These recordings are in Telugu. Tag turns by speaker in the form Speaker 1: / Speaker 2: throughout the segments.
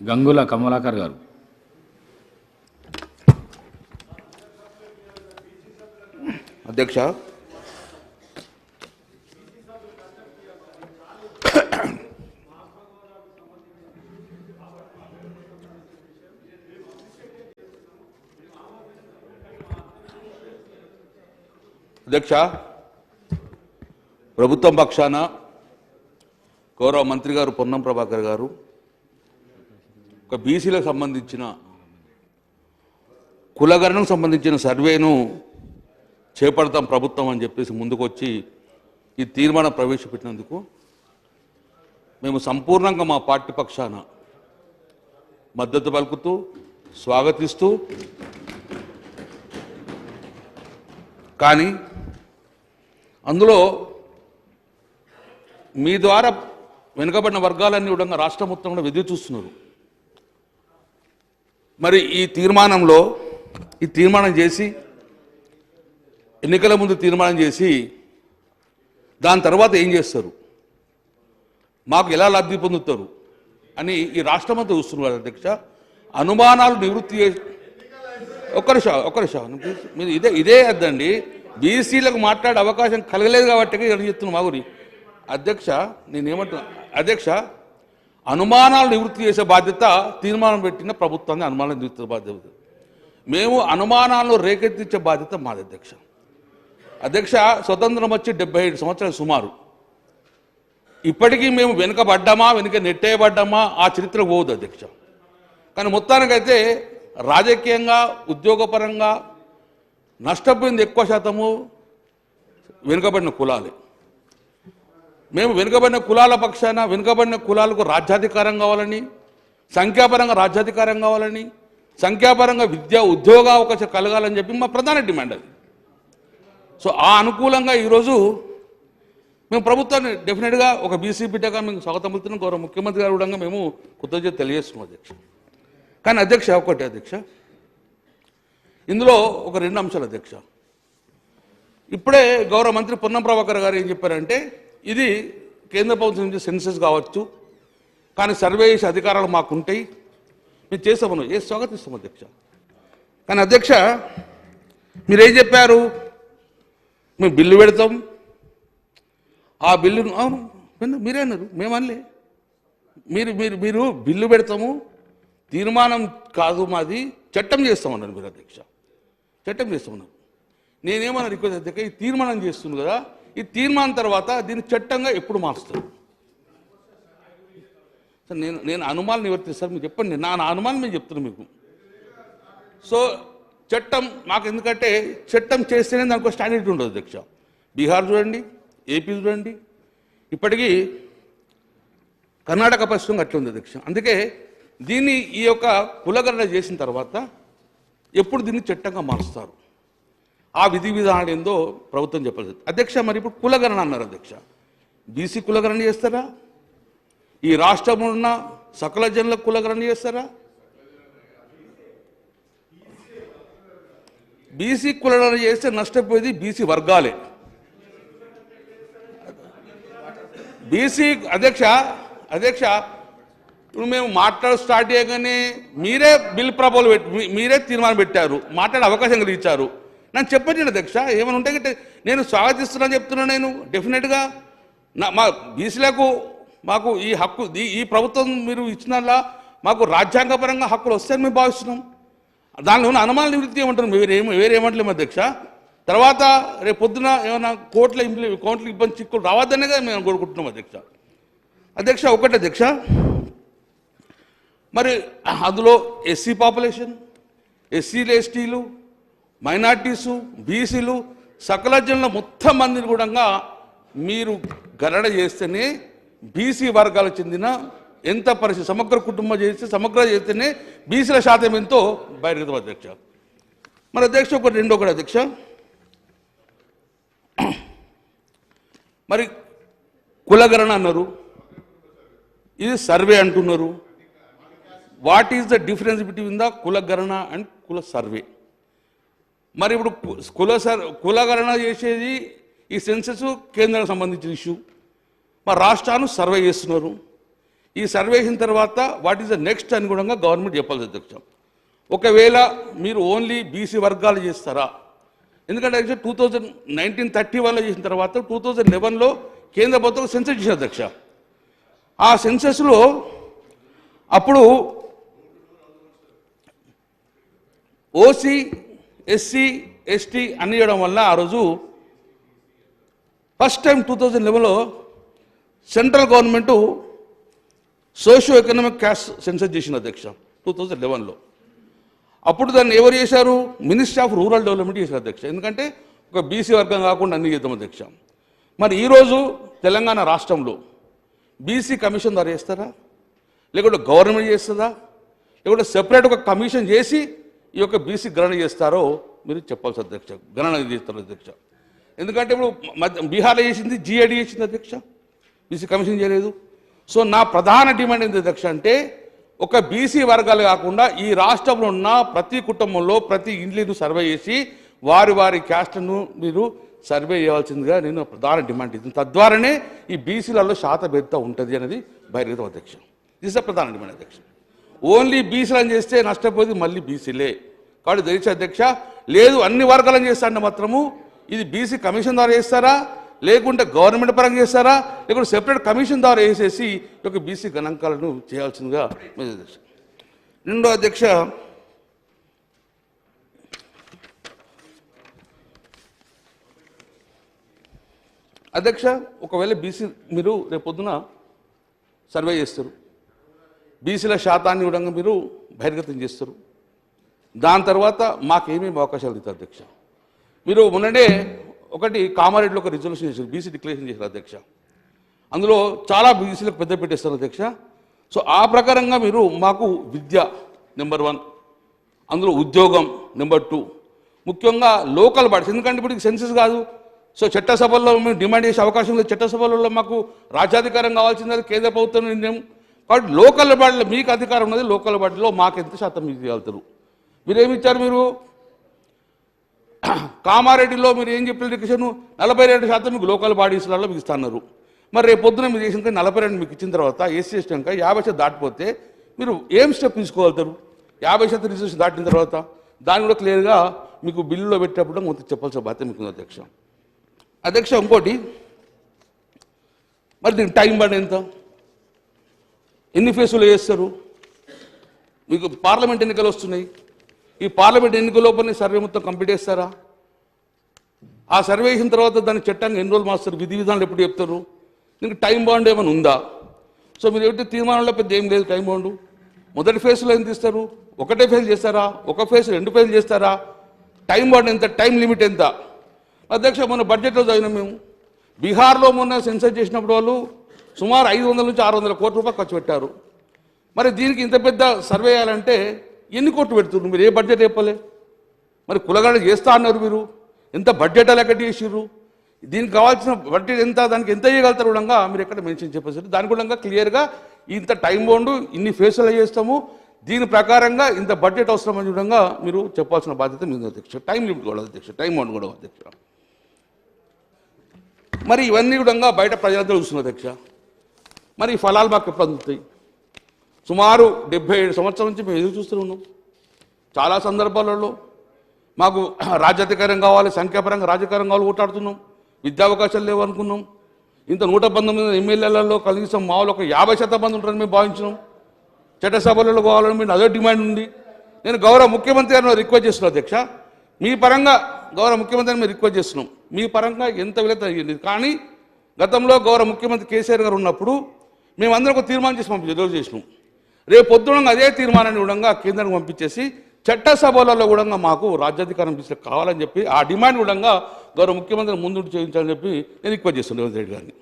Speaker 1: గంగుల కమలాకర్ గారు.
Speaker 2: అధ్యక్ష, ప్రభుత్వం పక్షాన గౌరవ మంత్రి గారు పొన్నం ప్రభాకర్ గారు ఒక బీసీలకు సంబంధించిన కులగణనకు సంబంధించిన సర్వేను చేపడతాం ప్రభుత్వం అని చెప్పేసి ముందుకు వచ్చి ఈ తీర్మానం ప్రవేశపెట్టినందుకు మేము సంపూర్ణంగా మా పార్టీ పక్షాన మద్దతు పలుకుతూ స్వాగతిస్తూ, కానీ అందులో మీ ద్వారా వెనుకబడిన వర్గాలన్నీ కూడా రాష్ట్రం మొత్తం కూడా ఎదురు చూస్తున్నారు. మరి ఈ తీర్మానం చేసి ఎన్నికల ముందు తీర్మానం చేసి దాని తర్వాత ఏం చేస్తారు, మాకు ఎలా లబ్ధి పొందుతారు అని ఈ రాష్ట్రమంతా చూస్తున్నారు. అధ్యక్ష, అనుమానాలు నివృత్తి చేసి ఒక్క నిమిషం మీరు ఇదే అద్దండి, బీసీలకు మాట్లాడే అవకాశం కలగలేదు కాబట్టి చెప్తున్నాను మా గురి. అధ్యక్ష, నేనేమంటున్నా అధ్యక్ష, అనుమానాలు నివృత్తి చేసే బాధ్యత తీర్మానం పెట్టిన ప్రభుత్వాన్ని అనుమానాలు నివృత్తి బాధ్యత. మేము అనుమానాలను రేకెత్తించే బాధ్యత మాది. అధ్యక్ష, స్వతంత్రం వచ్చి 75 సంవత్సరాలు సుమారు. ఇప్పటికీ మేము వెనుక నెట్టేయబడ్డామా ఆ చరిత్ర పోదు అధ్యక్ష. కానీ మొత్తానికైతే రాజకీయంగా ఉద్యోగపరంగా నష్టపోయింది ఎక్కువ శాతము వెనుకబడిన కులాలే. మేము వెనుకబడిన కులాల పక్షాన వెనుకబడిన కులాలకు రాజ్యాధికారం కావాలని, సంఖ్యాపరంగా రాజ్యాధికారం కావాలని, సంఖ్యాపరంగా విద్యా ఉద్యోగ అవకాశం కలగాలని చెప్పి మా ప్రధాన డిమాండ్ అది. సో ఆ అనుకూలంగా ఈరోజు మేము ప్రభుత్వాన్ని డెఫినెట్గా ఒక బీసీ బిడ్డగా మేము స్వాగతం పలుకుతున్నాం. గౌరవ ముఖ్యమంత్రి గారు కూడా మేము కృతజ్ఞత తెలియజేస్తున్నాం అధ్యక్ష. కానీ అధ్యక్ష ఒకటి అధ్యక్ష, ఇందులో ఒక 2 అంశాలు అధ్యక్ష. ఇప్పుడే గౌరవ మంత్రి పొన్నం ప్రభాకర్ గారు ఏం చెప్పారంటే, ఇది కేంద్ర ప్రభుత్వం నుంచి సెన్సెస్ కావచ్చు, కానీ సర్వే చేసే అధికారాలు మాకుంటాయి, మేము చేస్తామను స్వాగతిస్తాం అధ్యక్ష. కానీ అధ్యక్ష, మీరేం చెప్పారు, మేము బిల్లు పెడతాం, ఆ బిల్లును అవును మీరే అన్నారు, మేమనలే. మీరు బిల్లు పెడతాము, తీర్మానం కాదు మాది, చట్టం చేస్తామన్నారు మీరు అధ్యక్ష. చట్టం చేస్తామన్నారు. నేనేమన్నా రిక్వెస్ట్ అధ్యక్ష, ఈ తీర్మానం చేస్తుంది కదా, ఈ తీర్మానం తర్వాత దీన్ని చట్టంగా ఎప్పుడు మారుస్తారు సార్? నేను అనుమానం నివర్తిస్తాను, మీరు చెప్పండి. నా అనుమానం మేము చెప్తున్నాను మీకు. సో చట్టం మాకు, ఎందుకంటే చట్టం చేస్తేనే దానికి స్టాండర్డ్ ఉండదు అధ్యక్ష. బీహార్ చూడండి, ఏపీ చూడండి, ఇప్పటికీ కర్ణాటక పరిస్థితి అట్లా ఉంది అధ్యక్ష. అందుకే దీన్ని ఈ యొక్క కులగణన చేసిన తర్వాత ఎప్పుడు దీన్ని చట్టంగా మారుస్తారు, ఆ విధి విధానాలు ఏందో ప్రభుత్వం చెప్పలేదు అధ్యక్ష. మరి ఇప్పుడు కులగణన అన్నారు అధ్యక్ష, బీసీ కులగణన చేస్తారా? ఈ రాష్ట్రంలో ఉన్న సకల జనుల కులగణన చేస్తారా? బీసీ కులగణన చేస్తే నష్టపోయేది బీసీ వర్గాలే. బీసీ అధ్యక్ష ఇప్పుడు మేము స్టార్ట్ చేయగానే మీరే బిల్ ప్రపోజల్ మీరే తీర్మానం పెట్టారు, మాట్లాడే అవకాశం కలిగించారు. నన్ను చెప్పండి అధ్యక్ష, ఏమైనా ఉంటే గట్టే నేను స్వాగతిస్తున్నాను చెప్తున్నాను. నేను డెఫినెట్గా మా బీసీలకు మాకు ఈ హక్కు, ఈ ప్రభుత్వం మీరు ఇచ్చినలా మాకు రాజ్యాంగపరంగా హక్కులు వస్తాయని మేము భావిస్తున్నాం. దానిలో ఉన్న అనుమానాలు నివృత్తి ఏమంటారు, వేరేమంటలేము అధ్యక్ష. తర్వాత రేపు పొద్దున ఏమైనా కోర్టులో ఇబ్బంది చిక్కులు రావద్దనేగా మేము కోరుకుంటున్నాం అధ్యక్ష. ఒకటి అధ్యక్ష, మరి అందులో ఎస్సీ పాపులేషన్, ఎస్సీలు, ఎస్టీలు, మైనార్టీసు, బీసీలు, సకల జనుల మొత్తం మందిని కూడా మీరు గణన చేస్తేనే బీసీ వర్గాలకు చెందిన ఎంత పరిస్థితి సమగ్ర కుటుంబం చేస్తేనే బీసీల శాతం ఎంతో బయటకు అధ్యక్ష. మరి అధ్యక్ష ఒకటి అధ్యక్ష, మరి కులగణన అన్నారు, ఇది సర్వే అంటున్నారు. What is the difference between the కులగణన అండ్ కుల సర్వే? మరి ఇప్పుడు కులగణన చేసేది ఈ సెన్సెస్ కేంద్రానికి సంబంధించిన ఇష్యూ, మా రాష్ట్రాన్ని సర్వే చేస్తున్నారు. ఈ సర్వే అయిన తర్వాత వాట్ ఈస్ ద నెక్స్ట్ అని కూడా గవర్నమెంట్ చెప్పాలి అధ్యక్ష. ఒకవేళ మీరు ఓన్లీ బీసీ వర్గాలు చేస్తారా, ఎందుకంటే అధ్యక్ష 1931లో చేసిన తర్వాత 2011లో కేంద్ర ప్రభుత్వం సెన్సస్ చేసిన అధ్యక్ష. ఆ సెన్సస్లో అప్పుడు ఓసీ ఎస్సీ ఎస్టీ అన్ని చేయడం వల్ల ఆ రోజు ఫస్ట్ టైం 2011లో central government socio economic caste census చేసిన అధ్యక్ష 2011లో. అప్పుడు దాన్ని ఎవరు చేశారు? మినిస్ట్రీ ఆఫ్ రూరల్ డెవలప్మెంట్ చేశారు అధ్యక్ష. ఎందుకంటే ఒక బీసీ వర్గం కాకుండా అన్ని చేద్దాం అధ్యక్ష. మరి ఈరోజు తెలంగాణ రాష్ట్రంలో బీసీ కమిషన్ ద్వారా చేస్తారా, లేకుంటే గవర్నమెంట్ చేస్తుందా, లేకుంటే సెపరేట్ ఒక కమిషన్ చేసి ఈ యొక్క బీసీ గణన చేస్తారో మీరు చెప్పాల్సి అధ్యక్ష. గణన చేస్తారు అధ్యక్ష. ఎందుకంటే ఇప్పుడు బీహార్లో చేసింది జీఏడీ చేసింది అధ్యక్ష, బీసీ కమిషన్ చేయలేదు. సో నా ప్రధాన డిమాండ్ ఏంటి అధ్యక్ష అంటే, ఒక బీసీ వర్గాలు కాకుండా ఈ రాష్ట్రంలో ఉన్న ప్రతి కుటుంబంలో ప్రతి ఇండ్లను సర్వే చేసి వారి వారి క్యాస్ట్ను మీరు సర్వే చేయాల్సిందిగా నేను ప్రధాన డిమాండ్ ఇస్తుంది. తద్వారానే ఈ బీసీలలో శాతభేదత ఉంటుంది అనేది బహిర్గతం అధ్యక్ష. దిస్ ద ప్రధాన డిమాండ్ అధ్యక్ష. ఓన్లీ బీసీలను చేస్తే నష్టపోయేది మళ్ళీ బీసీలే. కాబట్టి దయచేసి అధ్యక్ష, లేదు అన్ని వర్గాలను చేస్తారంటే మాత్రము ఇది బీసీ కమిషన్ ద్వారా చేస్తారా, లేకుంటే గవర్నమెంట్ పరంగా చేస్తారా, లేకుంటే సెపరేట్ కమిషన్ ద్వారా వేసేసి ఈ యొక్క బీసీ గణాంకాలను చేయాల్సిందిగా అధ్యక్ష. రెండో అధ్యక్ష, అధ్యక్ష ఒకవేళ బీసీ మీరు రేపొద్దున సర్వే చేస్తారు, బీసీల శాతాన్ని కూడా మీరు బహిర్గతం చేస్తారు. దాని తర్వాత మాకేమేమి అవకాశాలు ఇస్తారు అధ్యక్ష? మీరు మొన్ననే ఒకటి కామారెడ్డిలో ఒక రిజల్యూషన్ చేశారు, బీసీ డిక్లరేషన్ చేశారు అధ్యక్ష. అందులో చాలా బీసీలకు పెద్ద పెట్టేస్తారు అధ్యక్ష. సో ఆ ప్రకారంగా మీరు మాకు విద్య నెంబర్ 1, అందులో ఉద్యోగం నెంబర్ 2, ముఖ్యంగా లోకల్ బాడీస్, ఎందుకంటే ఇప్పుడు సెన్సస్ కాదు. సో చట్టసభల్లో మేము డిమాండ్ చేసే అవకాశం లేదు. చట్టసభలలో మాకు రాజ్యాధికారం కావాల్సింది కేంద్ర ప్రభుత్వం నిర్ణయం. కాబట్టి లోకల్ బాడీలో మీకు అధికారం ఉన్నది, లోకల్ బాడీలో మాకు ఎంత శాతం మీకు ఇవ్వగలుగుతారు? మీరేమి ఇచ్చారు? మీరు కామారెడ్డిలో మీరు ఏం చెప్పిన డిక్లరేషన్ 42% మీకు లోకల్ బాడీస్లలో మీకు ఇస్తున్నారు. మరి రేపు పొద్దున మీరు చేసిన 42 మీకు ఇచ్చిన తర్వాత ఎస్సీ ఎస్టీ కనుక 50% దాటిపోతే మీరు ఏం స్టెప్ తీసుకోగలుగుతారు? 50% రిజర్వేషన్ దాటిన తర్వాత దాన్ని కూడా క్లియర్గా మీకు బిల్లులో పెట్టేటప్పుడు మొత్తం చెప్పాల్సిన బాధ్యత మీకు ఉంది అధ్యక్ష. అధ్యక్ష ఇంకోటి, మరి దీనికి టైం బాండ్ ఎంత, ఎన్ని ఫేసులు చేస్తారు? మీకు పార్లమెంట్ ఎన్నికలు వస్తున్నాయి, ఈ పార్లమెంట్ ఎన్నికల లోపల సర్వే మొత్తం కంప్లీట్ చేస్తారా? ఆ సర్వే చేసిన తర్వాత దాన్ని చట్టంగా ఎన్ని రోజులు మాస్తారు? విధి విధానాలు ఎప్పుడు చెప్తారు? దీనికి టైం బాండ్ ఏమైనా ఉందా? సో మీరు ఏమిటి తీర్మానంలో పెద్ద ఏం లేదు టైం బాండ్. మొదటి ఫేజ్లో ఎంత ఇస్తారు? ఒకటే ఫేజ్ చేస్తారా, ఒక ఫేజ్ 2 ఫేజ్ చేస్తారా? టైం బాండ్ ఎంత, టైం లిమిట్ ఎంత? అధ్యక్ష మొన్న బడ్జెట్లో చదివినాం మేము, బీహార్లో మొన్న సెన్సస్ చేసినప్పుడు వాళ్ళు సుమారు 500 నుంచి 600 కోట్ల రూపాయలు ఖర్చు పెట్టారు. మరి దీనికి ఇంత పెద్ద సర్వే చేయాలంటే ఎన్ని కోట్లు పెడుతున్నారు? మీరు ఏ బడ్జెట్ చెప్పలే. మరి కులగడ చేస్తా అన్నారు, మీరు ఎంత బడ్జెట్ లెక్క చేసిర్రు? దీనికి కావాల్సిన బడ్జెట్ ఎంత, దానికి ఎంత చేయగలుగుతారు కూడా మీరు ఎక్కడ మెన్షన్ చెప్పేసి దాని కూడా క్లియర్గా ఇంత టైం బాండ్ ఇన్ని ఫేసులు చేస్తాము, దీని ప్రకారంగా ఇంత బడ్జెట్ అవసరం అని కూడా మీరు చెప్పాల్సిన బాధ్యత మీద అధ్యక్ష. టైం లిమిట్ కూడా అధ్యక్ష, టైం బాండ్ కూడా అధ్యక్ష. మరి ఇవన్నీ కూడా బయట ప్రజలందరూ చూస్తున్నారు అధ్యక్ష. మరి ఈ ఫలాలు మాకు ఎప్పుడు అందుతాయి? సుమారు 77 సంవత్సరాల నుంచి మేము ఎదురు చూస్తూ ఉన్నాం. చాలా సందర్భాలలో మాకు రాజ్యాధికారం కావాలి, సంఖ్యాపరంగా రాజకీయం కావాలి కొట్లాడుతున్నాం, విద్యా అవకాశాలు లేవు అనుకున్నాం. ఇంత 119 ఎమ్మెల్యేలలో కనీసం మామూలు ఒక 50% మంది ఉంటారని మేము భావించినాం. చట్టసభలలో కావాలని మీరు అదే డిమాండ్ ఉంది. నేను గౌరవ ముఖ్యమంత్రి గారిని రిక్వెస్ట్ చేస్తున్నాను అధ్యక్ష, మీ పరంగా గౌరవ ముఖ్యమంత్రిని మేము రిక్వెస్ట్ చేస్తున్నాం, మీ పరంగా ఎంత విలేత అయ్యింది. కానీ గతంలో గౌరవ ముఖ్యమంత్రి కేసీఆర్ గారు ఉన్నప్పుడు మేమందరం ఒక తీర్మానం చేసి రిజర్వ్ చేసినాం. రేపు పొద్దున అదే తీర్మానాన్ని కూడా కేంద్రానికి పంపించేసి చట్టసభలలో కూడా మాకు రాజ్యాధికారం కావాలని చెప్పి ఆ డిమాండ్ కూడా గౌరవ ముఖ్యమంత్రిని ముందుండి చేయించాలని చెప్పి నేను రిక్వెస్ట్ చేస్తున్నాను రేవంత్ రెడ్డి గారిని.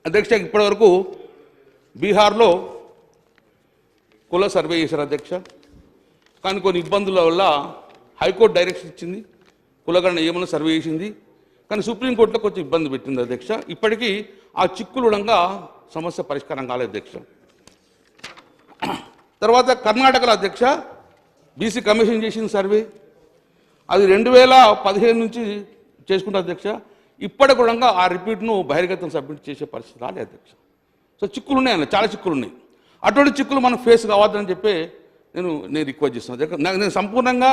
Speaker 2: అధ్యక్ష ఇప్పటివరకు బీహార్లో కుల సర్వే చేశారు అధ్యక్ష. కానీ కొన్ని ఇబ్బందుల వల్ల హైకోర్టు డైరెక్షన్ ఇచ్చింది, కులగణన ఏమన్నా సర్వే చేసింది, కానీ సుప్రీంకోర్టులో కొంచెం ఇబ్బంది పెట్టింది అధ్యక్ష. ఇప్పటికీ ఆ చిక్కులుడంగా సమస్య పరిష్కారం కాలేదు అధ్యక్ష. తర్వాత కర్ణాటకలో అధ్యక్ష బీసీ కమిషన్ చేసిన సర్వే అది 2015 నుంచి చేసుకుంటారు అధ్యక్ష. ఇప్పటి కూడా ఆ రిపీట్ను బహిర్గతం సబ్మిట్ చేసే పరిస్థితి రాలేదు అధ్యక్ష. సో చిక్కులు ఉన్నాయి అన్న, చాలా చిక్కులు ఉన్నాయి. అటువంటి చిక్కులు మనం ఫేస్ కావద్దని చెప్పి నేను రిక్వెస్ట్ చేస్తున్నాను. నేను సంపూర్ణంగా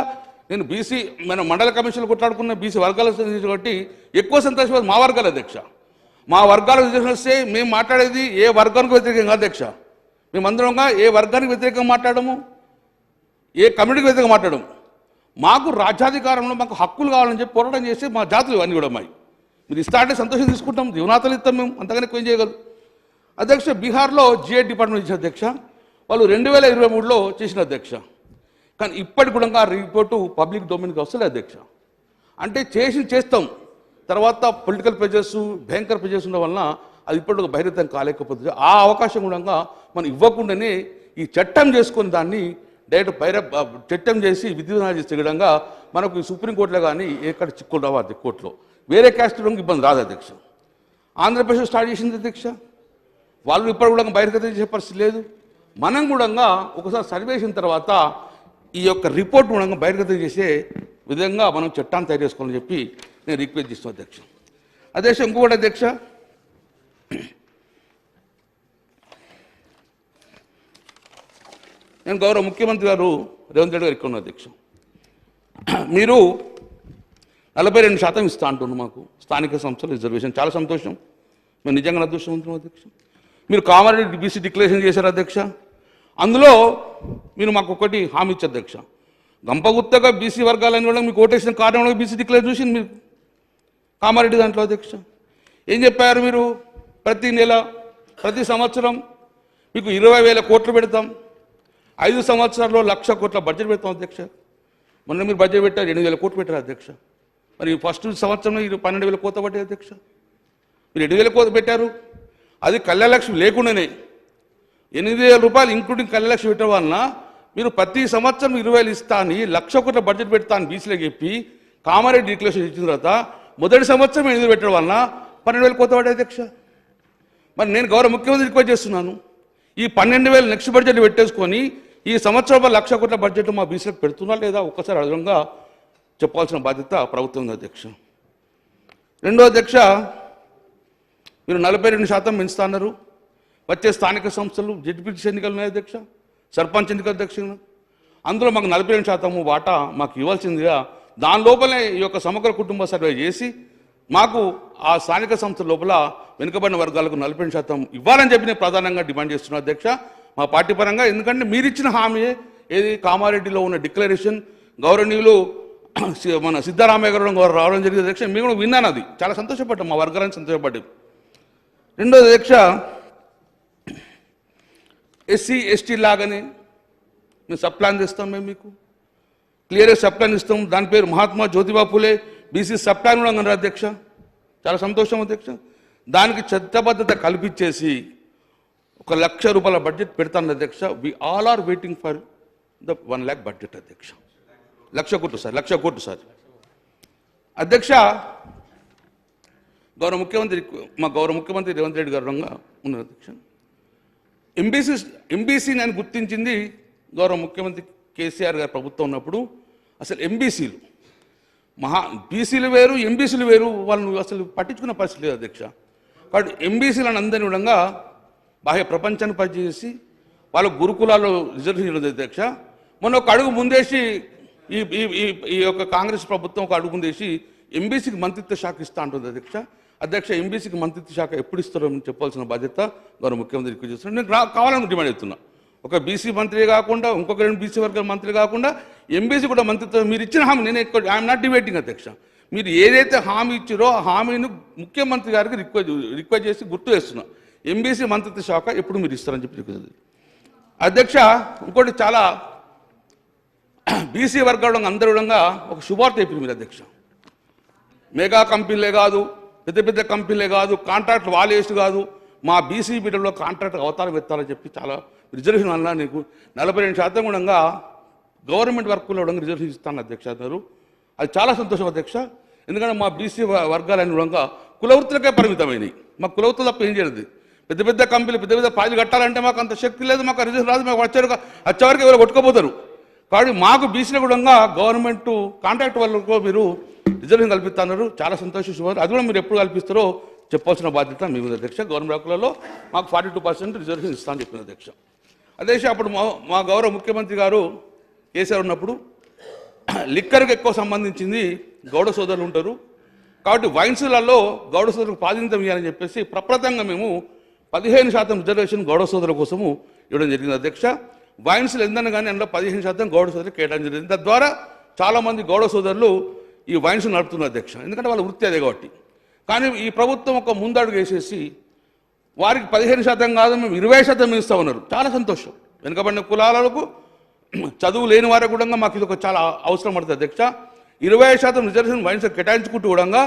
Speaker 2: నేను బీసీ మన మండల కమిషన్లు కొట్లాడుకున్న బీసీ వర్గాల కాబట్టి ఎక్కువ సంతోషం మా వర్గాల అధ్యక్ష. మా వర్గాల వస్తే మేము మాట్లాడేది ఏ వర్గానికి వ్యతిరేకంగా కాదు అధ్యక్ష. మేమందరంగా ఏ వర్గానికి వ్యతిరేకంగా మాట్లాడము, ఏ కమ్యూనిటీకి వ్యతిరేకంగా మాట్లాడము. మాకు రాజ్యాధికారంలో మాకు హక్కులు కావాలని చెప్పి పోరాటం చేసి మా జాతులు అన్నీ కూడా అమ్మాయి మీరు ఇస్తా అంటే సంతోషం తీసుకుంటాం, జీవనాతలు ఇస్తాం, మేము అంతగానే ఎక్కువ ఏం చేయగలం అధ్యక్ష. బీహార్లో జిఐ డిపార్ట్మెంట్ ఇచ్చిన అధ్యక్ష, వాళ్ళు 2023లో చేసిన అధ్యక్ష. కానీ ఇప్పటికి కూడా ఆ రిపోర్టు పబ్లిక్ డొమైన్కి వస్తలే అధ్యక్ష. అంటే చేస్తాం, తర్వాత పొలిటికల్ ప్రెజర్స్ భయంకర ప్రెజర్స్ ఉండడం వలన అది ఇప్పటికి బహిర్గతం కాలేకపోతుంది. ఆ అవకాశం కూడా మనం ఇవ్వకుండానే ఈ చట్టం చేసుకుని దాన్ని డైరెక్ట్ చట్టం చేసి విధివిధానాలు చేసే విధంగా మనకు సుప్రీంకోర్టులో కానీ ఎక్కడ చిక్కులు రావాలి కోర్టులో వేరే క్యాస్ట్ ఇబ్బంది రాదు అధ్యక్ష. ఆంధ్రప్రదేశ్ స్టార్ట్ చేసింది అధ్యక్ష, వాళ్ళు ఇప్పుడు కూడా బహిర్గతం చేసే పరిస్థితి లేదు. మనం కూడా ఒకసారి సర్వే చేసిన తర్వాత ఈ యొక్క రిపోర్ట్ కూడా బహిర్గతం చేసే విధంగా మనం చట్టాన్ని తయారు చేసుకోవాలని చెప్పి నేను రిక్వెస్ట్ చేస్తున్నాను అధ్యక్ష. అధ్యక్ష ఇంకొకటి అధ్యక్ష, నేను గౌరవ ముఖ్యమంత్రి గారు రేవంత్ రెడ్డి గారు ఇక్కడ ఉన్న అధ్యక్ష, మీరు 42% ఇస్తా అంటున్నారు మాకు స్థానిక సంస్థల రిజర్వేషన్, చాలా సంతోషం, మేము నిజంగా అదృష్టవంతున్నాం అధ్యక్ష. మీరు కామారెడ్డి బీసీ డిక్లరేషన్ చేశారు అధ్యక్ష, అందులో మీరు మాకు ఒకటి హామీ ఇచ్చారు అధ్యక్ష, గంపగుత్తగా బీసీ వర్గాలని కూడా మీకు ఓటేసిన కారణంలో బీసీ డిక్లేర్ చూసింది మీరు కామారెడ్డి దాంట్లో అధ్యక్ష. ఏం చెప్పారు మీరు, ప్రతి నెల ప్రతి సంవత్సరం మీకు 20,000 కోట్లు పెడతాం, 5 సంవత్సరాల్లో 1,00,000 కోట్ల బడ్జెట్ పెడతాం అధ్యక్ష. మొన్న మీరు బడ్జెట్ పెట్టారు 8,000 కోట్లు పెట్టారు అధ్యక్ష. మరి ఫస్ట్ సంవత్సరం 12,000 కోత పడ్డాయి అధ్యక్ష. మీరు 8,000 కోత పెట్టారు, అది కళ్యాణ లక్ష్మి లేకుండానే 8,000 రూపాయలు ఇంక్లూడింగ్ కళ్యాణ లక్ష్మి పెట్టడం వలన మీరు ప్రతి సంవత్సరం 20,000 ఇస్తా అని 1,00,000 కోట్ల బడ్జెట్ పెడతా అని బీసీలో చెప్పి కామారెడ్డి డిక్లరేషన్ ఇచ్చిన తర్వాత మొదటి సంవత్సరం 8,000 పెట్టడం వలన 12,000 కోత పడ్డాయి అధ్యక్ష. మరి నేను గౌరవ ముఖ్యమంత్రి రిక్వెస్ట్ చేస్తున్నాను, ఈ 12,000 నెక్స్ట్ బడ్జెట్ పెట్టేసుకొని ఈ సంవత్సరం 1,00,000 కోట్ల బడ్జెట్ మా బీసీలకు పెడుతున్నా లేదా ఒక్కసారి అదనంగా చెప్పాల్సిన బాధ్యత ప్రభుత్వం ఉంది అధ్యక్ష. రెండో అధ్యక్ష, మీరు 42% పెంచుతా అన్నారు. వచ్చే స్థానిక సంస్థలు జడ్పీటీసీ ఎన్నికలు ఉన్నాయి అధ్యక్ష, సర్పంచ్ ఎన్నికల అధ్యక్ష, అందులో మాకు 42% వాటా మాకు ఇవ్వాల్సిందిగా దాని లోపలే ఈ యొక్క సమగ్ర కుటుంబ సర్వే చేసి మాకు ఆ స్థానిక సంస్థల లోపల వెనుకబడిన వర్గాలకు 42% ఇవ్వాలని చెప్పి నేను ప్రధానంగా డిమాండ్ చేస్తున్నాను అధ్యక్ష మా పార్టీ పరంగా. ఎందుకంటే మీరు ఇచ్చిన హామీ ఏది కామారెడ్డిలో ఉన్న డిక్లరేషన్ గౌరవనీయులు మన సిద్ధరామయ్య గారు రావడం జరిగింది అధ్యక్ష, మేము కూడా విన్నాను, అది చాలా సంతోషపడ్డాం, మా వర్గాలను సంతోషపడ్డాం. రెండోది అధ్యక్ష, ఎస్సీ ఎస్టీ లాగానే మేము సబ్ ప్లాన్ తెస్తాం, మేము మీకు క్లియర్గా సబ్ ప్లాన్ ఇస్తాం, దాని పేరు Mahatma Jyotiba Phule BC sub plan కూడా అన్నారు అధ్యక్ష, చాలా సంతోషం అధ్యక్ష. దానికి చట్టబద్ధత కల్పించేసి 1,00,000 రూపాయల బడ్జెట్ పెడతాను అధ్యక్ష. We all are waiting for the 1 lakh budget అధ్యక్ష. 1,00,000 కోట్లు సార్, 1,00,000 కోట్లు సార్ అధ్యక్ష. మా గౌరవ ముఖ్యమంత్రి రేవంత్ రెడ్డి గారు ఉన్నారు అధ్యక్ష. ఎంబీసీని అని గుర్తించింది గౌరవ ముఖ్యమంత్రి కేసీఆర్ గారు ప్రభుత్వం ఉన్నప్పుడు. అసలు ఎంబీసీలు బీసీలు వేరు, ఎంబీసీలు వేరు, వాళ్ళని అసలు పట్టించుకున్న పరిస్థితి లేదు అధ్యక్ష. కాబట్టి ఎంబీసీలను అందరినీ విధంగా బాహ్య ప్రపంచాన్ని పనిచేసి వాళ్ళ గురుకులాల్లో రిజర్వేషన్ అధ్యక్ష. మొన్న ఒక అడుగు ముందేసి ఈ యొక్క కాంగ్రెస్ ప్రభుత్వం ఒక అడుగు ముందేసి ఎంబీసీకి మంత్రిత్వ శాఖ ఇస్తా అంటుంది అధ్యక్ష. ఎంబీసీకి మంత్రిత్వ శాఖ ఎప్పుడు ఇస్తారో చెప్పాల్సిన బాధ్యత గౌరవ ముఖ్యమంత్రి ఎక్కువ చేస్తున్నారు. నేను కావాలని డిమాండ్ చేస్తున్నా, ఒక బీసీ మంత్రి కాకుండా ఇంకొక 2 బీసీ వర్గాల మంత్రి కాకుండా ఎంబీసీ కూడా మంత్రిత్వం మీరు ఇచ్చిన హామీ నేను ఎక్కువ ఐఎమ్ నాట్ డిబేటింగ్ అధ్యక్ష. మీరు ఏదైతే హామీ ఇచ్చారో ఆ హామీని ముఖ్యమంత్రి గారికి రిక్వెస్ట్ చేసి గుర్తు చేస్తున్నా, ఎంబీసీ మంత్రిత్వ శాఖ ఎప్పుడు మీరు ఇస్తారని చెప్పి అధ్యక్ష. ఇంకోటి చాలా బీసీ వర్గాలు అందరి విధంగా ఒక శుభార్త చెప్పింది మీరు అధ్యక్ష. మెగా కంపెనీలే కాదు, పెద్ద పెద్ద కంపెనీలే కాదు, కాంట్రాక్ట్ వాలేస్ట్ కాదు, మా బీసీ బిడ్డలో కాంట్రాక్ట్ అవతారం ఎత్తాలని చెప్పి చాలా రిజర్వేషన్ వల్ల నీకు 42% కూడా గవర్నమెంట్ వర్క్లో రిజర్వేషన్ ఇస్తాను అధ్యక్ష అన్నారు. అది చాలా సంతోషం అధ్యక్ష. ఎందుకంటే మా బీసీ వర్గాలన్నీ కూడా కులవృత్తులకే పరిమితమైనవి, మా కులవృత్తులు తప్ప ఏం చేయలేదు. పెద్ద పెద్ద కంపెనీలు పెద్ద పెద్ద ప్రాజెక్ట్ కట్టాలంటే మాకు అంత శక్తి లేదు, మాకు రిజర్వేషన్ రాదు, మాకు వచ్చేవరకు ఎవరు కొట్టుకోపోతారు. కాబట్టి మాకు బీసీలో కూడా గవర్నమెంట్ కాంట్రాక్ట్ వాళ్ళకు మీరు రిజర్వేషన్ కల్పిస్తున్నారు, చాలా సంతోషిస్తున్నారు. అది కూడా మీరు ఎప్పుడు కల్పిస్తారో చెప్పాల్సిన బాధ్యత మీ మీద అధ్యక్ష. గవర్నమెంట్ హక్కులలో మాకు 42% రిజర్వేషన్ ఇస్తామని చెప్పిన అధ్యక్ష. అధ్యక్ష, అప్పుడు మా గౌరవ ముఖ్యమంత్రి గారు కేసీఆర్ ఉన్నప్పుడు లిక్కర్కి ఎక్కువ సంబంధించింది గౌడ సోదరులు ఉంటారు కాబట్టి వైన్స్లలో గౌడ సోదరులకు ప్రాధాన్యత ఇవ్వాలని చెప్పేసి ప్రప్రదంగా మేము 15% రిజర్వేషన్ గౌడ సోదరుల కోసము ఇవ్వడం జరిగింది అధ్యక్ష. వైన్స్లు ఎందన్నా కానీ అందులో 15% గౌడ సోదరులు కేటాయించడం జరిగింది. తద్వారా చాలామంది గౌడ సోదరులు ఈ వైన్స్ నడుపుతున్నారు అధ్యక్ష, ఎందుకంటే వాళ్ళ వృత్తి అదే కాబట్టి. కానీ ఈ ప్రభుత్వం ఒక ముందడుగు వేసేసి వారికి 15% కాదు మేము 20% ఇస్తా ఉన్నారు. చాలా సంతోషం. వెనుకబడిన కులాలకు చదువు లేని వారికి కూడా మాకు ఇది ఒక చాలా అవసరం పడుతుంది అధ్యక్ష. 20% రిజర్వేషన్ వైన్స్ కేటాయించుకుంటూ కూడా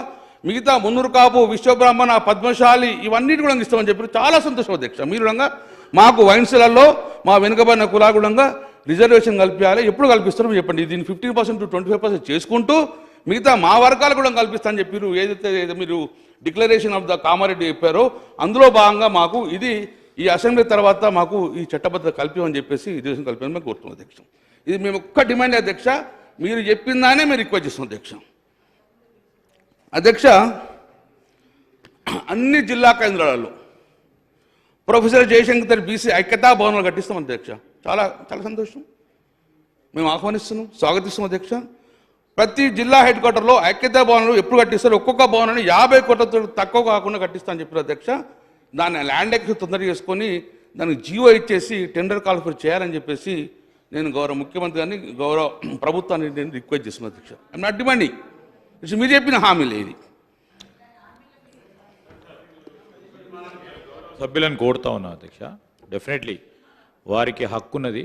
Speaker 2: మిగతా మున్నూరు కాపు, విశ్వబ్రాహ్మణ, పద్మశాలి ఇవన్నిటి కూడా ఇస్తామని చెప్పి చాలా సంతోషం అధ్యక్ష. మీరు కూడా మాకు వైన్స్లలో మా వెనుకబడిన కులాలు కూడా రిజర్వేషన్ కల్పించాలి. ఎప్పుడు కల్పిస్తారో చెప్పండి. దీన్ని 15% to 25% చేసుకుంటూ మిగతా మా వర్గాలు కూడా కల్పిస్తామని చెప్పారు. ఏదైతే మీరు డిక్లరేషన్ ఆఫ్ ద కామారెడ్డి చెప్పారో అందులో భాగంగా మాకు ఇది ఈ అసెంబ్లీ తర్వాత మాకు ఈ చట్టబద్ధత కల్పించమని చెప్పేసి రిజర్వేషన్ కల్పించమని మేము కోరుతున్నాం అధ్యక్ష. ఇది మేము ఒక్క డిమాండ్ అధ్యక్ష, మీరు చెప్పిందానే మేము రిక్వెస్ట్ చేస్తున్నాం అధ్యక్ష. అధ్యక్ష, అన్ని జిల్లా కేంద్రాలలో ప్రొఫెసర్ జయశంకర్ బీసీ ఐక్యతా భవనాలు కట్టిస్తాం అధ్యక్ష. చాలా చాలా సంతోషం, మేము ఆహ్వానిస్తున్నాం, స్వాగతిస్తున్నాం అధ్యక్ష. ప్రతి జిల్లా హెడ్ క్వార్టర్లో ఐక్యతా భవనాలు ఎప్పుడు కట్టిస్తారు, ఒక్కొక్క భవనాన్ని 50 కోట్లతో తక్కువ కాకుండా కట్టిస్తామని చెప్పారు అధ్యక్ష. దాన్ని ల్యాండ్ ఎక్స్ తొందరగా చేసుకొని దానికి జీవో ఇచ్చేసి టెండర్ కాల్ఫర్ చేయాలని చెప్పేసి నేను గౌరవ ముఖ్యమంత్రి గారిని, గౌరవ ప్రభుత్వాన్ని నేను రిక్వెస్ట్ చేస్తున్నాను అధ్యక్ష. ఐఎమ్ నాట్ డిమాండింగ్, మీరు చెప్పిన హామీ లేదు.
Speaker 1: సభ్యులను కోరుతా ఉన్నా అధ్యక్ష, డెఫినెట్లీ వారికి హక్కున్నది.